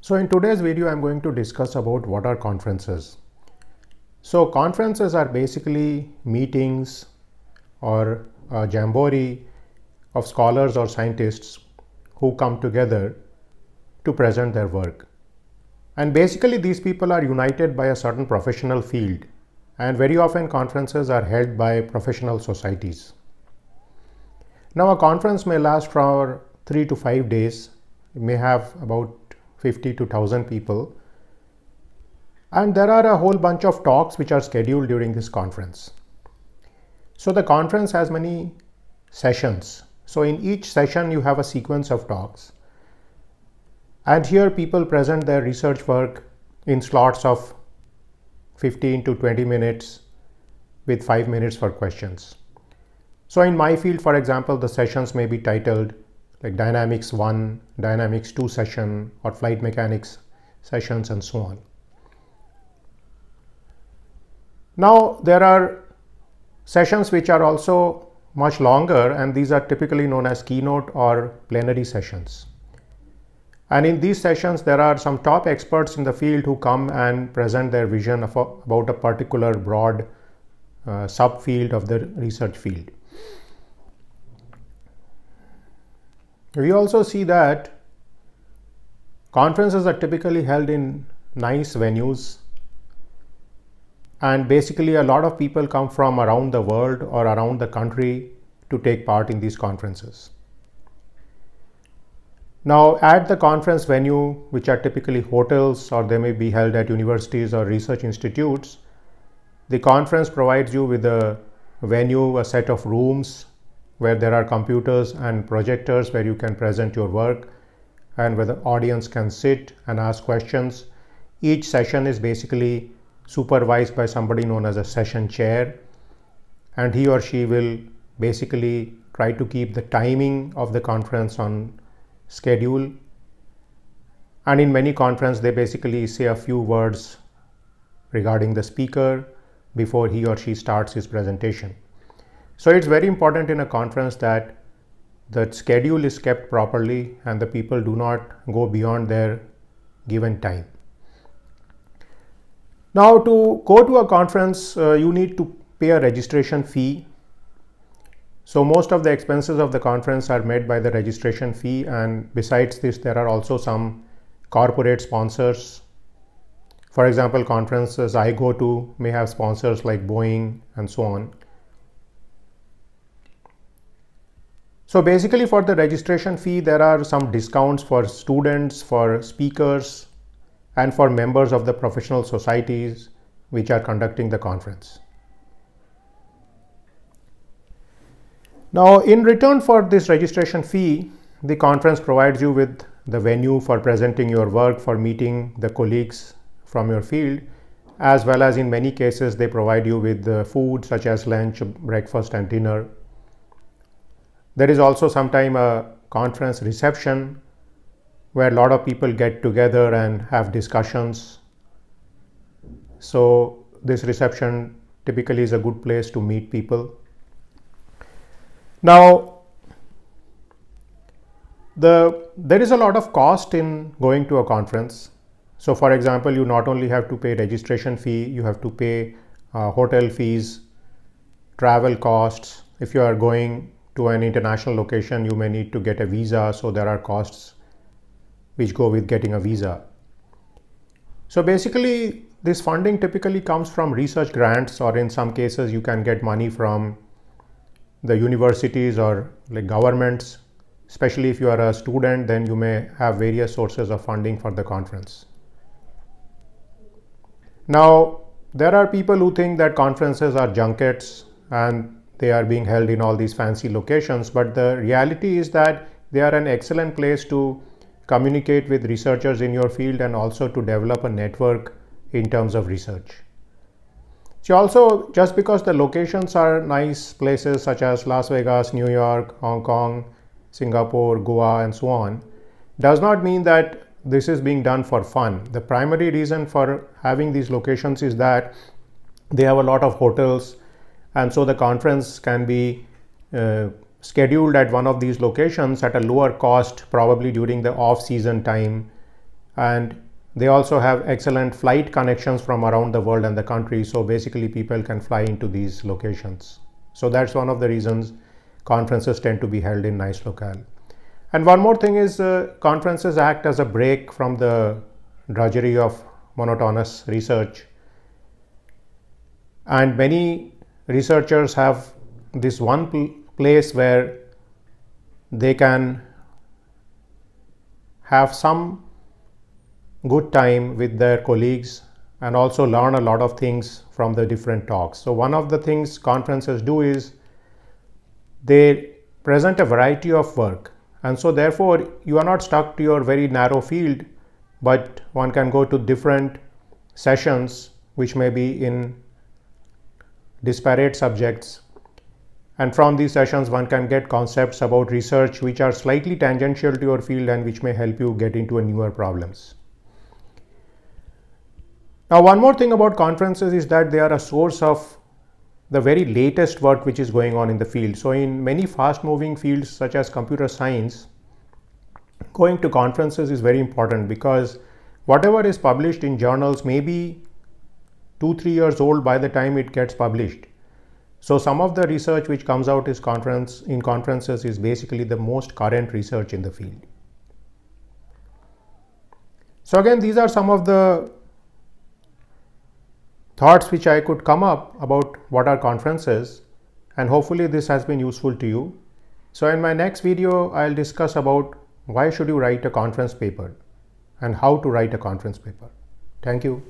So in today's video, I'm going to discuss about what are conferences. So conferences are basically meetings or a jamboree of scholars or scientists who come together to present their work. And basically these people are united by a certain professional field, and very often conferences are held by professional societies. Now a conference may last for 3 to 5 days. It may have about 50 to 1000 people, and there are a whole bunch of talks which are scheduled during this conference. So the conference has many sessions. So in each session you have a sequence of talks, and here people present their research work in slots of 15 to 20 minutes with 5 minutes for questions. So in my field, for example, the sessions may be titled like Dynamics 1, Dynamics 2 session, or Flight Mechanics sessions, and so on. Now there are sessions which are also much longer, and these are typically known as keynote or plenary sessions. And in these sessions there are some top experts in the field who come and present their vision about a particular broad subfield of the research field. We also see that conferences are typically held in nice venues, and basically a lot of people come from around the world or around the country to take part in these conferences. Now at the conference venue, which are typically hotels or they may be held at universities or research institutes, the conference provides you with a venue, a set of rooms where there are computers and projectors where you can present your work and where the audience can sit and ask questions. Each session is basically supervised by somebody known as a session chair, and he or she will basically try to keep the timing of the conference on schedule. And in many conferences they basically say a few words regarding the speaker before he or she starts his presentation. So it's very important in a conference that the schedule is kept properly and the people do not go beyond their given time. Now to go to a conference, you need to pay a registration fee. So most of the expenses of the conference are met by the registration fee, and besides this there are also some corporate sponsors. For example, conferences I go to may have sponsors like Boeing and so on. So basically for the registration fee there are some discounts for students, for speakers, and for members of the professional societies which are conducting the conference. Now in return for this registration fee, the conference provides you with the venue for presenting your work, for meeting the colleagues from your field, as well as in many cases they provide you with the food such as lunch, breakfast, and dinner. There is also sometimes a conference reception where a lot of people get together and have discussions. So this reception typically is a good place to meet people. Now there is a lot of cost in going to a conference. So for example, you not only have to pay registration fee, you have to pay hotel fees, travel costs. If you are going to an international location, you may need to get a visa, so there are costs which go with getting a visa. So basically this funding typically comes from research grants, or in some cases you can get money from the universities or like governments. Especially if you are a student, then you may have various sources of funding for the conference. Now there are people who think that conferences are junkets and they are being held in all these fancy locations, but the reality is that they are an excellent place to communicate with researchers in your field and also to develop a network in terms of research. So also, just because the locations are nice places such as Las Vegas, New York, Hong Kong, Singapore, Goa, and so on, does not mean that this is being done for fun. The primary reason for having these locations is that they have a lot of hotels, and so the conference can be scheduled at one of these locations at a lower cost, probably during the off-season time, and they also have excellent flight connections from around the world and the country. So basically people can fly into these locations. So that's one of the reasons conferences tend to be held in nice locale. And one more thing is conferences act as a break from the drudgery of monotonous research. And many researchers have this one place where they can have some good time with their colleagues and also learn a lot of things from the different talks. So one of the things conferences do is they present a variety of work, and so therefore you are not stuck to your very narrow field, but one can go to different sessions which may be in disparate subjects, and from these sessions one can get concepts about research which are slightly tangential to your field and which may help you get into newer problems. Now, one more thing about conferences is that they are a source of the very latest work which is going on in the field. So in many fast moving fields such as computer science, going to conferences is very important, because whatever is published in journals may be 2-3 years old by the time it gets published. So some of the research which comes out in conferences is basically the most current research in the field. So again, these are some of the thoughts which I could come up about what are conferences, and hopefully this has been useful to you. So in my next video, I'll discuss about why should you write a conference paper and how to write a conference paper. Thank you.